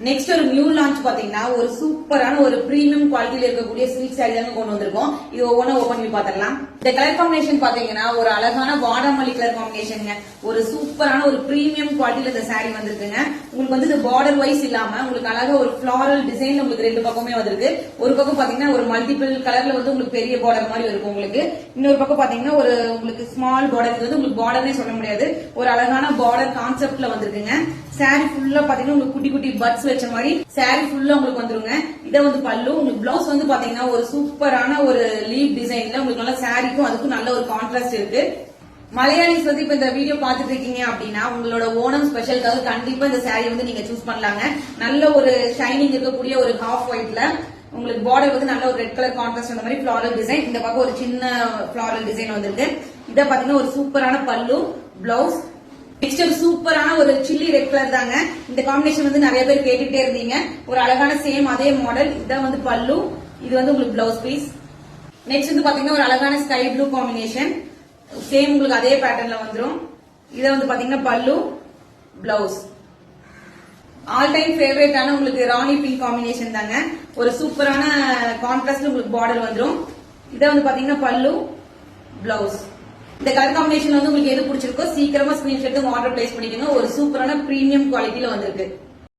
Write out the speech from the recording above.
Next ஒரு new launch பாத்தீங்கன்னா ஒரு சூப்பரான ஒரு பிரீமியம் குவாலிட்டியில இருக்கக்கூடிய சில்க் சாரி தான் கொண்டு வந்திருக்கோம். இது ஒவ்வொன்றும் ஓபன் பண்ணி பாத்திரலாம். இந்த கலர் காம்பினேஷன் பாத்தீங்கன்னா ஒரு அழகான வாடாமல்லி கலர் காம்பினேஷன், ஒரு சூப்பரான ஒரு பிரீமியம் குவாலிட்டியில இந்த சாரி வந்திருக்குங்க. உங்களுக்கு வந்து இது பார்டர் வைஸ் இல்லாம உங்களுக்கு அழகா ஒரு ஃபிளாரல் டிசைன்ல உங்களுக்கு ரெண்டு பக்கமே வந்திருக்கு. ஒரு பக்கம் பாத்தீங்கன்னா ஒரு மல்டிபிள் கலர்ல வந்து உங்களுக்கு பெரிய பார்டர் மாதிரி இருக்கும் உங்களுக்கு. இன்னொரு பக்கம் பாத்தீங்கன்னா ஒரு உங்களுக்கு ஸ்மால் பார்டர், இது வந்து உங்களுக்கு பார்டர்னே சொல்ல முடியாது, ஒரு அழகான பார்டர் கான்செப்ட்ல வந்திருக்குங்க. சாரி ஃபுல்லா பாத்தீங்கன்னா உங்களுக்கு குட்டி குட்டி பட்ஸ் வச்ச மாதிரி சாரி ஃபுல்லா உங்களுக்கு வந்துருங்க. இத வந்து பல்லு. உங்களுக்கு பிளவுஸ் வந்து பாத்தீங்கன்னா ஒரு சூப்பரான ஒரு லீவ் டிசைன்ல உங்களுக்கு நல்ல சாரிக்கும் அதுக்கும் நல்ல ஒரு கான்ட்ராஸ்ட் இருக்கு. மலையாளிஸ் வந்து இப்ப இந்த வீடியோ பாத்துட்டு இருக்கீங்க அப்படின்னா உங்களோட ஓணம் ஸ்பெஷலுக்காக கண்டிப்பா இந்த சாரி வந்து நீங்க சூஸ் பண்ணலாங்க. நல்ல ஒரு ஷைனிங் இருக்கக்கூடிய ஒரு ஹாஃப் ஒயிட்ல உங்களுக்கு பார்டர் வந்து நல்ல ஒரு ரெட் கலர் கான்ட்ராஸ்ட் அந்த மாதிரி ஃபிளாரல் டிசைன். இந்த பக்கம் ஒரு சின்ன ஃபிளாரல் டிசைன் வந்திருக்கு. இத பாத்தீங்கன்னா ஒரு சூப்பரான பல்லு, பிளவுஸ். நெக்ஸ்ட் ஒரு சூப்பரான ஒரு சில்லி ரெட் கலர் தாங்க. இந்த காம்பினேஷன் வந்து நிறைய பேர் கேட்டுட்டே இருந்தீங்க. ஒரு அழகான சேம் அதே மாடல். இதான் வந்து பல்லு, இது வந்து உங்களுக்கு பிளவுஸ் பீஸ். நெக்ஸ்ட் வந்து பாத்தீங்கன்னா ஒரு அழகான ஸ்கை ப்ளூ காம்பினேஷன், சேம் உங்களுக்கு அதே பேட்டர்ன்ல வந்துரும். இத வந்து பாத்தீங்கன்னா பல்லு, பிளவுஸ். ஆல் டைம் ஃபேவரட்டான உங்களுக்கு ராணி பிங்க் காம்பினேஷன் தாங்க. ஒரு சூப்பரான கான்ட்ராஸ்ட் உங்களுக்கு பார்டர் வந்துரும். இத வந்து பாத்தீங்கன்னா பல்லு, பிளவுஸ். இந்த கலர் காம்பினேஷன் வந்து உங்களுக்கு எது பிடிச்சிருக்கோ சீக்கிரமா ஸ்கிரீன்ஷாட் ஆர்டர் பிளேஸ் பண்ணிக்கோங்க. ஒரு சூப்பரான பிரீமியம் குவாலிட்டியில வந்திருக்கு.